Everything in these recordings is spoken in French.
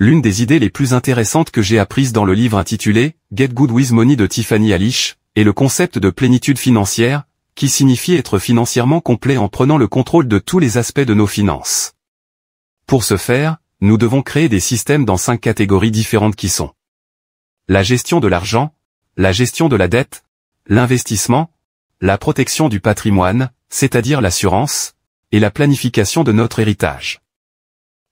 L'une des idées les plus intéressantes que j'ai apprises dans le livre intitulé « Get Good with Money » de Tiffany Haddish est le concept de plénitude financière, qui signifie être financièrement complet en prenant le contrôle de tous les aspects de nos finances. Pour ce faire, nous devons créer des systèmes dans 5 catégories différentes qui sont la gestion de l'argent, la gestion de la dette, l'investissement, la protection du patrimoine, c'est-à-dire l'assurance, et la planification de notre héritage.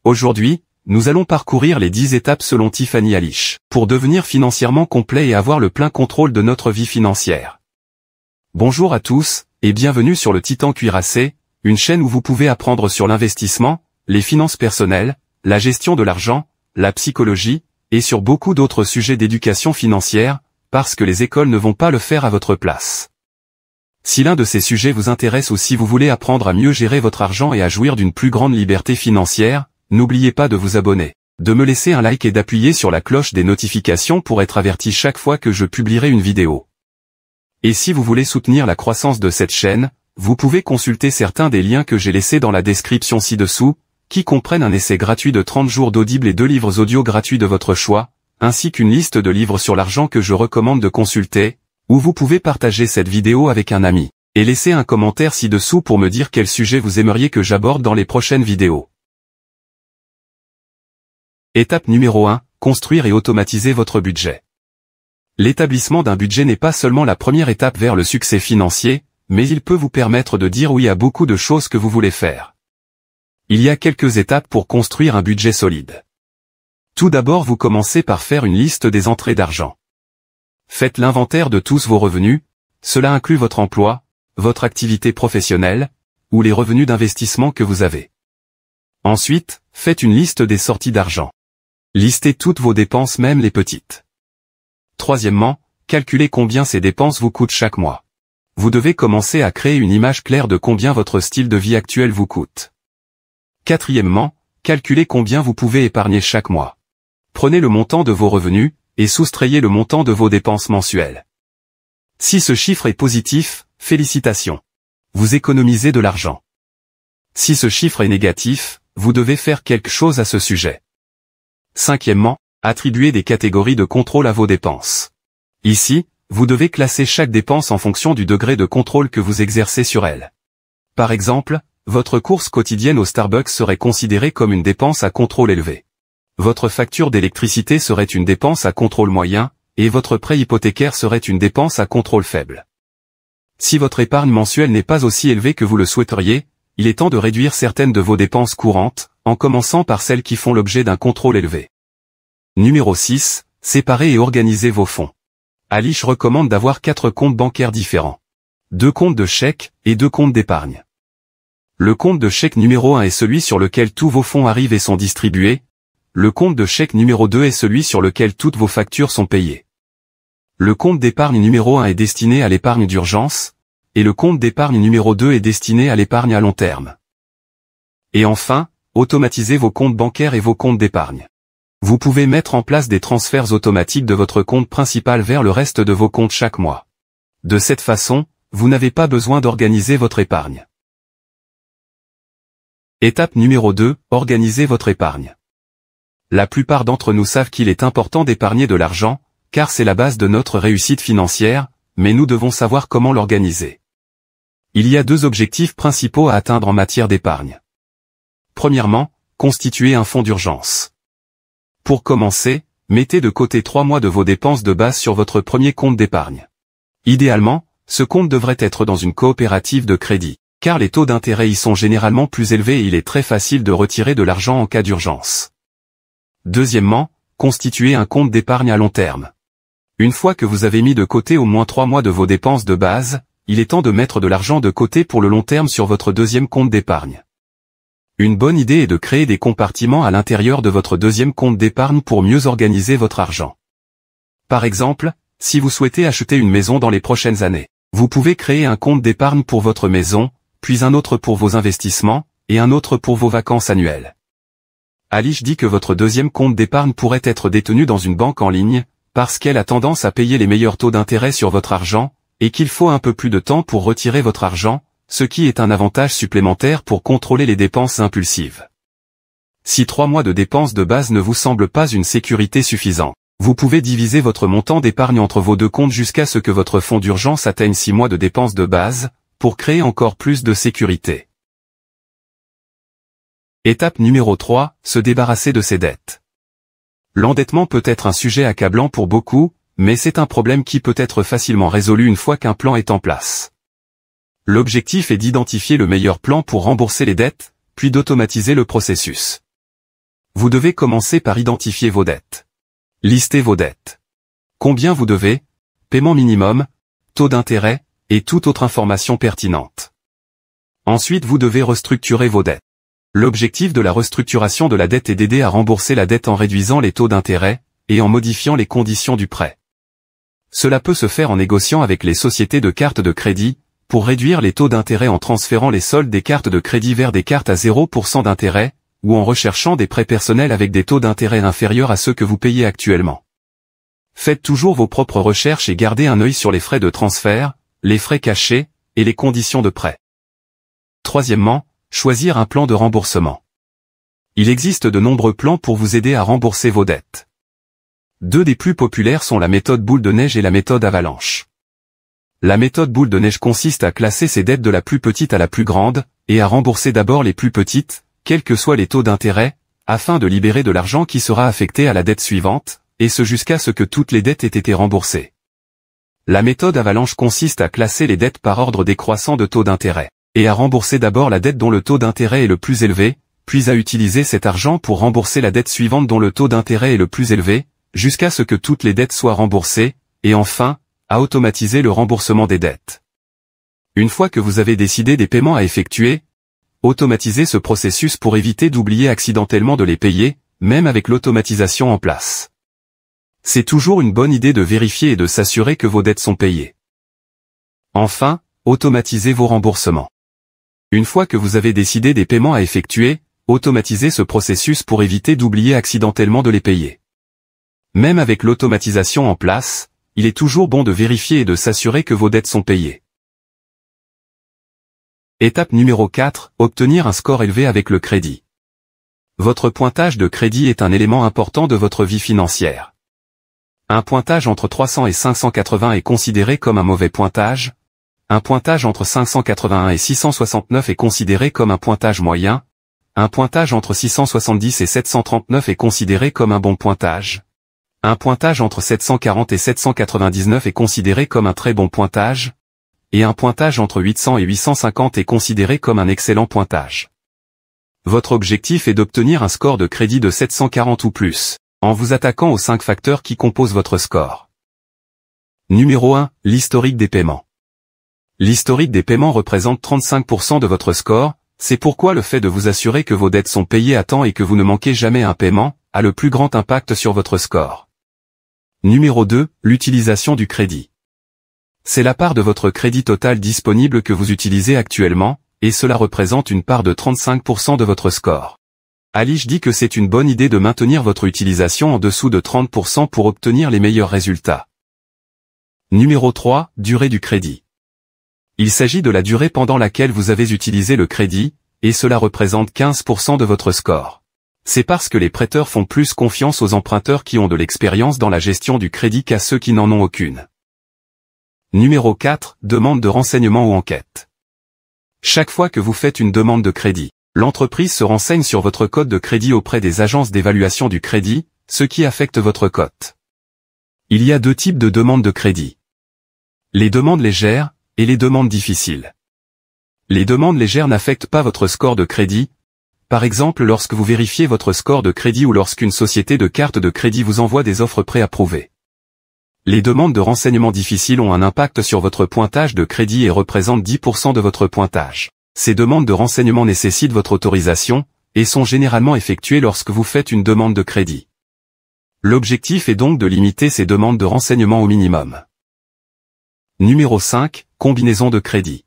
Aujourd'hui, nous allons parcourir les 10 étapes selon Tiffany Haddish, pour devenir financièrement complet et avoir le plein contrôle de notre vie financière. Bonjour à tous, et bienvenue sur le Titan Cuirassé, une chaîne où vous pouvez apprendre sur l'investissement, les finances personnelles, la gestion de l'argent, la psychologie, et sur beaucoup d'autres sujets d'éducation financière, parce que les écoles ne vont pas le faire à votre place. Si l'un de ces sujets vous intéresse ou si vous voulez apprendre à mieux gérer votre argent et à jouir d'une plus grande liberté financière, n'oubliez pas de vous abonner, de me laisser un like et d'appuyer sur la cloche des notifications pour être averti chaque fois que je publierai une vidéo. Et si vous voulez soutenir la croissance de cette chaîne, vous pouvez consulter certains des liens que j'ai laissés dans la description ci-dessous, qui comprennent un essai gratuit de 30 jours d'Audible et 2 livres audio gratuits de votre choix, ainsi qu'une liste de livres sur l'argent que je recommande de consulter, ou vous pouvez partager cette vidéo avec un ami, et laisser un commentaire ci-dessous pour me dire quel sujet vous aimeriez que j'aborde dans les prochaines vidéos. Étape numéro 1, construire et automatiser votre budget. L'établissement d'un budget n'est pas seulement la première étape vers le succès financier, mais il peut vous permettre de dire oui à beaucoup de choses que vous voulez faire. Il y a quelques étapes pour construire un budget solide. Tout d'abord, vous commencez par faire une liste des entrées d'argent. Faites l'inventaire de tous vos revenus, cela inclut votre emploi, votre activité professionnelle, ou les revenus d'investissement que vous avez. Ensuite, faites une liste des sorties d'argent. Listez toutes vos dépenses, même les petites. Troisièmement, calculez combien ces dépenses vous coûtent chaque mois. Vous devez commencer à créer une image claire de combien votre style de vie actuel vous coûte. Quatrièmement, calculez combien vous pouvez épargner chaque mois. Prenez le montant de vos revenus, et soustrayez le montant de vos dépenses mensuelles. Si ce chiffre est positif, félicitations. Vous économisez de l'argent. Si ce chiffre est négatif, vous devez faire quelque chose à ce sujet. Cinquièmement, attribuez des catégories de contrôle à vos dépenses. Ici, vous devez classer chaque dépense en fonction du degré de contrôle que vous exercez sur elle. Par exemple, votre course quotidienne au Starbucks serait considérée comme une dépense à contrôle élevé. Votre facture d'électricité serait une dépense à contrôle moyen, et votre prêt hypothécaire serait une dépense à contrôle faible. Si votre épargne mensuelle n'est pas aussi élevée que vous le souhaiteriez, il est temps de réduire certaines de vos dépenses courantes, en commençant par celles qui font l'objet d'un contrôle élevé. Numéro 6, séparez et organisez vos fonds. Haddish recommande d'avoir 4 comptes bancaires différents. 2 comptes de chèque et 2 comptes d'épargne. Le compte de chèque numéro 1 est celui sur lequel tous vos fonds arrivent et sont distribués. Le compte de chèque numéro 2 est celui sur lequel toutes vos factures sont payées. Le compte d'épargne numéro 1 est destiné à l'épargne d'urgence, et le compte d'épargne numéro 2 est destiné à l'épargne à long terme. Et enfin, automatisez vos comptes bancaires et vos comptes d'épargne. Vous pouvez mettre en place des transferts automatiques de votre compte principal vers le reste de vos comptes chaque mois. De cette façon, vous n'avez pas besoin d'organiser votre épargne. Étape numéro 2, organisez votre épargne. La plupart d'entre nous savent qu'il est important d'épargner de l'argent, car c'est la base de notre réussite financière, mais nous devons savoir comment l'organiser. Il y a 2 objectifs principaux à atteindre en matière d'épargne. Premièrement, constituer un fonds d'urgence. Pour commencer, mettez de côté 3 mois de vos dépenses de base sur votre premier compte d'épargne. Idéalement, ce compte devrait être dans une coopérative de crédit, car les taux d'intérêt y sont généralement plus élevés et il est très facile de retirer de l'argent en cas d'urgence. Deuxièmement, constituez un compte d'épargne à long terme. Une fois que vous avez mis de côté au moins 3 mois de vos dépenses de base, il est temps de mettre de l'argent de côté pour le long terme sur votre deuxième compte d'épargne. Une bonne idée est de créer des compartiments à l'intérieur de votre deuxième compte d'épargne pour mieux organiser votre argent. Par exemple, si vous souhaitez acheter une maison dans les prochaines années, vous pouvez créer un compte d'épargne pour votre maison, puis un autre pour vos investissements, et un autre pour vos vacances annuelles. Haddish dit que votre deuxième compte d'épargne pourrait être détenu dans une banque en ligne, parce qu'elle a tendance à payer les meilleurs taux d'intérêt sur votre argent, et qu'il faut un peu plus de temps pour retirer votre argent, ce qui est un avantage supplémentaire pour contrôler les dépenses impulsives. Si 3 mois de dépenses de base ne vous semblent pas une sécurité suffisante, vous pouvez diviser votre montant d'épargne entre vos deux comptes jusqu'à ce que votre fonds d'urgence atteigne 6 mois de dépenses de base, pour créer encore plus de sécurité. Étape numéro 3, se débarrasser de ses dettes. L'endettement peut être un sujet accablant pour beaucoup, mais c'est un problème qui peut être facilement résolu une fois qu'un plan est en place. L'objectif est d'identifier le meilleur plan pour rembourser les dettes, puis d'automatiser le processus. Vous devez commencer par identifier vos dettes. Listez vos dettes. Combien vous devez, paiement minimum, taux d'intérêt, et toute autre information pertinente. Ensuite vous devez restructurer vos dettes. L'objectif de la restructuration de la dette est d'aider à rembourser la dette en réduisant les taux d'intérêt, et en modifiant les conditions du prêt. Cela peut se faire en négociant avec les sociétés de cartes de crédit, pour réduire les taux d'intérêt en transférant les soldes des cartes de crédit vers des cartes à 0% d'intérêt, ou en recherchant des prêts personnels avec des taux d'intérêt inférieurs à ceux que vous payez actuellement. Faites toujours vos propres recherches et gardez un œil sur les frais de transfert, les frais cachés, et les conditions de prêt. Troisièmement, choisir un plan de remboursement. Il existe de nombreux plans pour vous aider à rembourser vos dettes. Deux des plus populaires sont la méthode boule de neige et la méthode avalanche. La méthode boule de neige consiste à classer ses dettes de la plus petite à la plus grande, et à rembourser d'abord les plus petites, quels que soient les taux d'intérêt, afin de libérer de l'argent qui sera affecté à la dette suivante, et ce jusqu'à ce que toutes les dettes aient été remboursées. La méthode avalanche consiste à classer les dettes par ordre décroissant de taux d'intérêt, et à rembourser d'abord la dette dont le taux d'intérêt est le plus élevé, puis à utiliser cet argent pour rembourser la dette suivante dont le taux d'intérêt est le plus élevé, jusqu'à ce que toutes les dettes soient remboursées, et enfin, à automatiser le remboursement des dettes. Une fois que vous avez décidé des paiements à effectuer, automatisez ce processus pour éviter d'oublier accidentellement de les payer, même avec l'automatisation en place. C'est toujours une bonne idée de vérifier et de s'assurer que vos dettes sont payées. Enfin, automatisez vos remboursements. Une fois que vous avez décidé des paiements à effectuer, automatisez ce processus pour éviter d'oublier accidentellement de les payer. Même avec l'automatisation en place, il est toujours bon de vérifier et de s'assurer que vos dettes sont payées. Étape numéro 4, obtenir un score élevé avec le crédit. Votre pointage de crédit est un élément important de votre vie financière. Un pointage entre 300 et 580 est considéré comme un mauvais pointage. Un pointage entre 581 et 669 est considéré comme un pointage moyen. Un pointage entre 670 et 739 est considéré comme un bon pointage. Un pointage entre 740 et 799 est considéré comme un très bon pointage. Et un pointage entre 800 et 850 est considéré comme un excellent pointage. Votre objectif est d'obtenir un score de crédit de 740 ou plus, en vous attaquant aux 5 facteurs qui composent votre score. Numéro 1, l'historique des paiements. L'historique des paiements représente 35% de votre score, c'est pourquoi le fait de vous assurer que vos dettes sont payées à temps et que vous ne manquez jamais un paiement, a le plus grand impact sur votre score. Numéro 2, l'utilisation du crédit. C'est la part de votre crédit total disponible que vous utilisez actuellement, et cela représente une part de 35% de votre score. Alice dit que c'est une bonne idée de maintenir votre utilisation en dessous de 30% pour obtenir les meilleurs résultats. Numéro 3, durée du crédit. Il s'agit de la durée pendant laquelle vous avez utilisé le crédit, et cela représente 15% de votre score. C'est parce que les prêteurs font plus confiance aux emprunteurs qui ont de l'expérience dans la gestion du crédit qu'à ceux qui n'en ont aucune. Numéro 4, demande de renseignements ou enquête. Chaque fois que vous faites une demande de crédit, l'entreprise se renseigne sur votre code de crédit auprès des agences d'évaluation du crédit, ce qui affecte votre cote. Il y a 2 types de demandes de crédit. Les demandes légères, et les demandes difficiles. Les demandes légères n'affectent pas votre score de crédit, par exemple lorsque vous vérifiez votre score de crédit ou lorsqu'une société de cartes de crédit vous envoie des offres préapprouvées. Les demandes de renseignements difficiles ont un impact sur votre pointage de crédit et représentent 10% de votre pointage. Ces demandes de renseignements nécessitent votre autorisation, et sont généralement effectuées lorsque vous faites une demande de crédit. L'objectif est donc de limiter ces demandes de renseignements au minimum. Numéro 5, combinaison de crédit.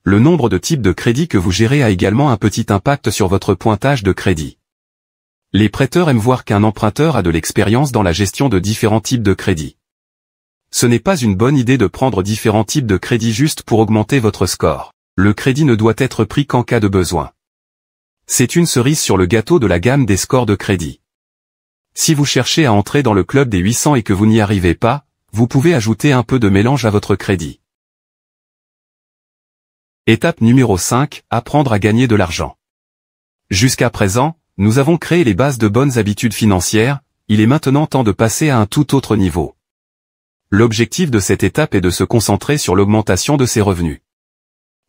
Le nombre de types de crédit que vous gérez a également un petit impact sur votre pointage de crédit. Les prêteurs aiment voir qu'un emprunteur a de l'expérience dans la gestion de différents types de crédit. Ce n'est pas une bonne idée de prendre différents types de crédit juste pour augmenter votre score. Le crédit ne doit être pris qu'en cas de besoin. C'est une cerise sur le gâteau de la gamme des scores de crédit. Si vous cherchez à entrer dans le club des 800 et que vous n'y arrivez pas, vous pouvez ajouter un peu de mélange à votre crédit. Étape numéro 5, apprendre à gagner de l'argent. Jusqu'à présent, nous avons créé les bases de bonnes habitudes financières, il est maintenant temps de passer à un tout autre niveau. L'objectif de cette étape est de se concentrer sur l'augmentation de ses revenus.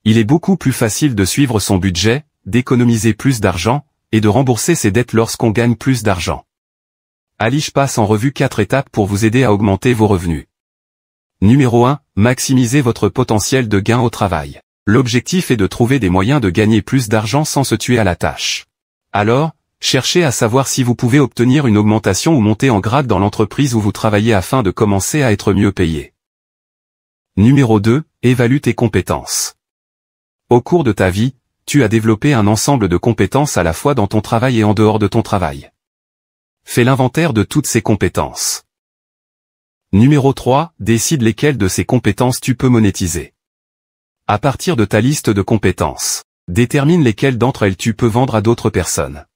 Il est beaucoup plus facile de suivre son budget, d'économiser plus d'argent, et de rembourser ses dettes lorsqu'on gagne plus d'argent. Alish passe en revue 4 étapes pour vous aider à augmenter vos revenus. Numéro 1, maximisez votre potentiel de gain au travail. L'objectif est de trouver des moyens de gagner plus d'argent sans se tuer à la tâche. Alors, cherchez à savoir si vous pouvez obtenir une augmentation ou monter en grade dans l'entreprise où vous travaillez afin de commencer à être mieux payé. Numéro 2, évalue tes compétences. Au cours de ta vie, tu as développé un ensemble de compétences à la fois dans ton travail et en dehors de ton travail. Fais l'inventaire de toutes ces compétences. Numéro 3, décide lesquelles de ces compétences tu peux monétiser. À partir de ta liste de compétences, détermine lesquelles d'entre elles tu peux vendre à d'autres personnes.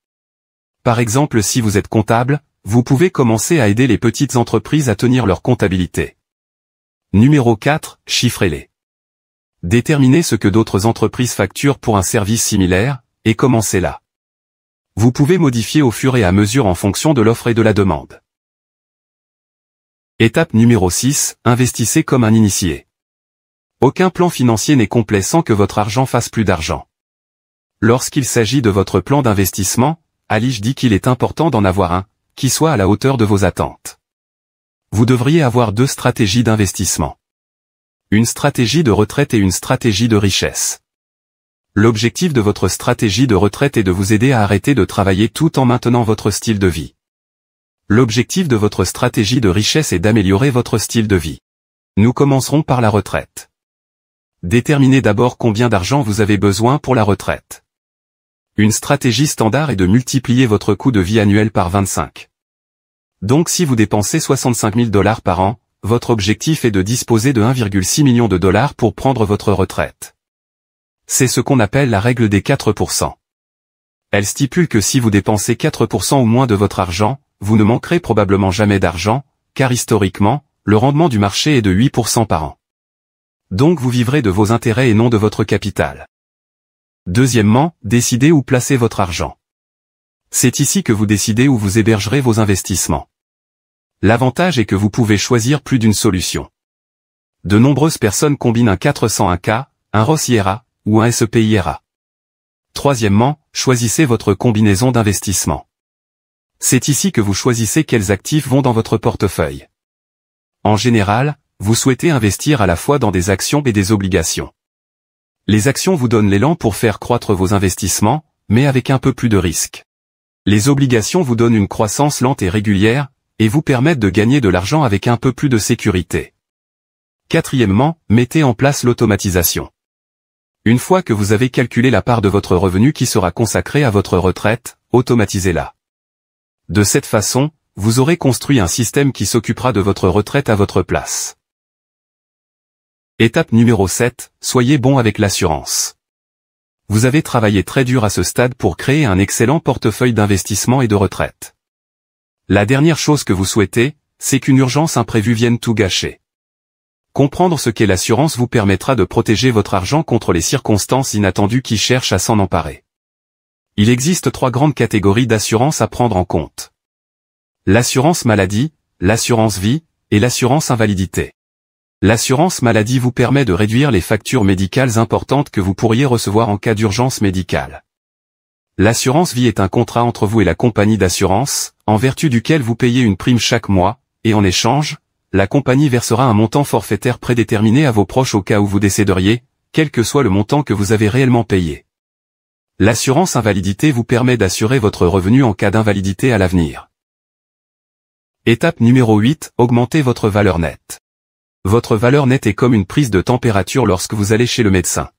Par exemple, si vous êtes comptable, vous pouvez commencer à aider les petites entreprises à tenir leur comptabilité. Numéro 4, chiffrez-les. Déterminez ce que d'autres entreprises facturent pour un service similaire, et commencez là. Vous pouvez modifier au fur et à mesure en fonction de l'offre et de la demande. Étape numéro 6, investissez comme un initié. Aucun plan financier n'est complet sans que votre argent fasse plus d'argent. Lorsqu'il s'agit de votre plan d'investissement, Alish dit qu'il est important d'en avoir un, qui soit à la hauteur de vos attentes. Vous devriez avoir 2 stratégies d'investissement. Une stratégie de retraite et une stratégie de richesse. L'objectif de votre stratégie de retraite est de vous aider à arrêter de travailler tout en maintenant votre style de vie. L'objectif de votre stratégie de richesse est d'améliorer votre style de vie. Nous commencerons par la retraite. Déterminez d'abord combien d'argent vous avez besoin pour la retraite. Une stratégie standard est de multiplier votre coût de vie annuel par 25. Donc si vous dépensez 65 000 $ par an, votre objectif est de disposer de 1,6 million de dollars pour prendre votre retraite. C'est ce qu'on appelle la règle des 4%. Elle stipule que si vous dépensez 4% ou moins de votre argent, vous ne manquerez probablement jamais d'argent, car historiquement, le rendement du marché est de 8% par an. Donc vous vivrez de vos intérêts et non de votre capital. Deuxièmement, décidez où placer votre argent. C'est ici que vous décidez où vous hébergerez vos investissements. L'avantage est que vous pouvez choisir plus d'une solution. De nombreuses personnes combinent un 401k, un Roth IRA, ou un SEP IRA. Troisièmement, choisissez votre combinaison d'investissement. C'est ici que vous choisissez quels actifs vont dans votre portefeuille. En général, vous souhaitez investir à la fois dans des actions et des obligations. Les actions vous donnent l'élan pour faire croître vos investissements, mais avec un peu plus de risque. Les obligations vous donnent une croissance lente et régulière, et vous permettent de gagner de l'argent avec un peu plus de sécurité. Quatrièmement, mettez en place l'automatisation. Une fois que vous avez calculé la part de votre revenu qui sera consacrée à votre retraite, automatisez-la. De cette façon, vous aurez construit un système qui s'occupera de votre retraite à votre place. Étape numéro 7, soyez bon avec l'assurance. Vous avez travaillé très dur à ce stade pour créer un excellent portefeuille d'investissement et de retraite. La dernière chose que vous souhaitez, c'est qu'une urgence imprévue vienne tout gâcher. Comprendre ce qu'est l'assurance vous permettra de protéger votre argent contre les circonstances inattendues qui cherchent à s'en emparer. Il existe 3 grandes catégories d'assurance à prendre en compte. L'assurance maladie, l'assurance vie, et l'assurance invalidité. L'assurance maladie vous permet de réduire les factures médicales importantes que vous pourriez recevoir en cas d'urgence médicale. L'assurance vie est un contrat entre vous et la compagnie d'assurance, en vertu duquel vous payez une prime chaque mois, et en échange, la compagnie versera un montant forfaitaire prédéterminé à vos proches au cas où vous décéderiez, quel que soit le montant que vous avez réellement payé. L'assurance invalidité vous permet d'assurer votre revenu en cas d'invalidité à l'avenir. Étape numéro 8, augmentez votre valeur nette. Votre valeur nette est comme une prise de température lorsque vous allez chez le médecin.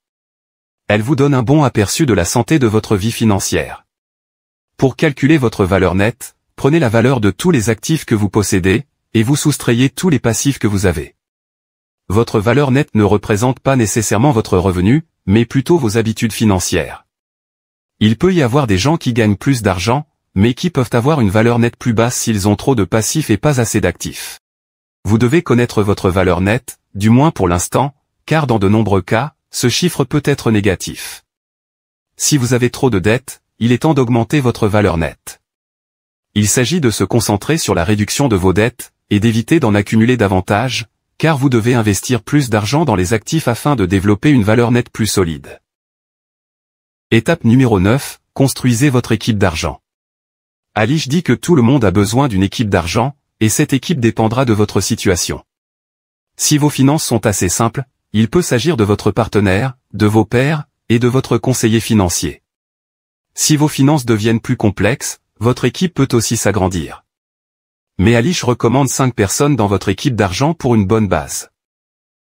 Elle vous donne un bon aperçu de la santé de votre vie financière. Pour calculer votre valeur nette, prenez la valeur de tous les actifs que vous possédez, et vous soustrayez tous les passifs que vous avez. Votre valeur nette ne représente pas nécessairement votre revenu, mais plutôt vos habitudes financières. Il peut y avoir des gens qui gagnent plus d'argent, mais qui peuvent avoir une valeur nette plus basse s'ils ont trop de passifs et pas assez d'actifs. Vous devez connaître votre valeur nette, du moins pour l'instant, car dans de nombreux cas, ce chiffre peut être négatif. Si vous avez trop de dettes, il est temps d'augmenter votre valeur nette. Il s'agit de se concentrer sur la réduction de vos dettes, et d'éviter d'en accumuler davantage, car vous devez investir plus d'argent dans les actifs afin de développer une valeur nette plus solide. Étape numéro 9, construisez votre équipe d'argent. Alish dit que tout le monde a besoin d'une équipe d'argent, et cette équipe dépendra de votre situation. Si vos finances sont assez simples, il peut s'agir de votre partenaire, de vos pairs, et de votre conseiller financier. Si vos finances deviennent plus complexes, votre équipe peut aussi s'agrandir. Mais Alish recommande 5 personnes dans votre équipe d'argent pour une bonne base.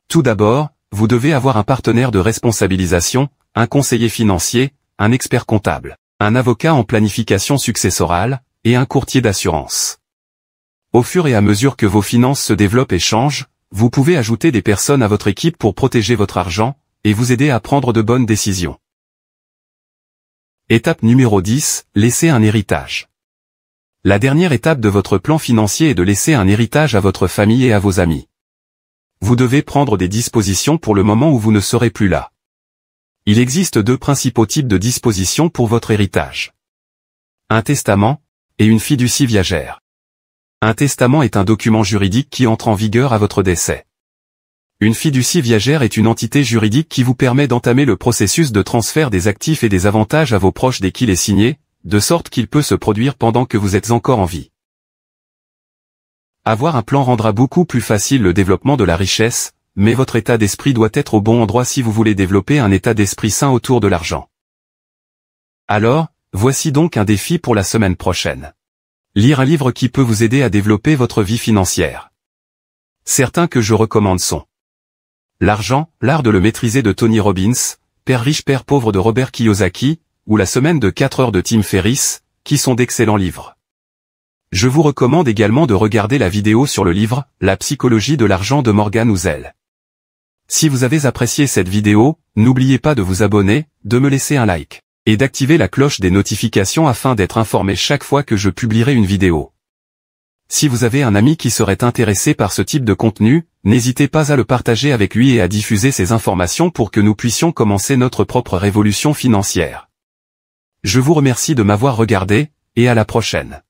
Tout d'abord, vous devez avoir un partenaire de responsabilisation, un conseiller financier, un expert comptable, un avocat en planification successorale, et un courtier d'assurance. Au fur et à mesure que vos finances se développent et changent, vous pouvez ajouter des personnes à votre équipe pour protéger votre argent, et vous aider à prendre de bonnes décisions. Étape numéro 10, laissez un héritage. La dernière étape de votre plan financier est de laisser un héritage à votre famille et à vos amis. Vous devez prendre des dispositions pour le moment où vous ne serez plus là. Il existe 2 principaux types de dispositions pour votre héritage. Un testament, et une fiducie viagère. Un testament est un document juridique qui entre en vigueur à votre décès. Une fiducie viagère est une entité juridique qui vous permet d'entamer le processus de transfert des actifs et des avantages à vos proches dès qu'il est signé, de sorte qu'il peut se produire pendant que vous êtes encore en vie. Avoir un plan rendra beaucoup plus facile le développement de la richesse, mais votre état d'esprit doit être au bon endroit si vous voulez développer un état d'esprit sain autour de l'argent. Alors, voici donc un défi pour la semaine prochaine. Lire un livre qui peut vous aider à développer votre vie financière. Certains que je recommande sont L'argent, l'art de le maîtriser de Tony Robbins, Père riche, Père pauvre de Robert Kiyosaki, ou La semaine de 4 heures de Tim Ferriss, qui sont d'excellents livres. Je vous recommande également de regarder la vidéo sur le livre « La psychologie de l'argent » de Morgan Housel. Si vous avez apprécié cette vidéo, n'oubliez pas de vous abonner, de me laisser un like, et d'activer la cloche des notifications afin d'être informé chaque fois que je publierai une vidéo. Si vous avez un ami qui serait intéressé par ce type de contenu, n'hésitez pas à le partager avec lui et à diffuser ces informations pour que nous puissions commencer notre propre révolution financière. Je vous remercie de m'avoir regardé, et à la prochaine.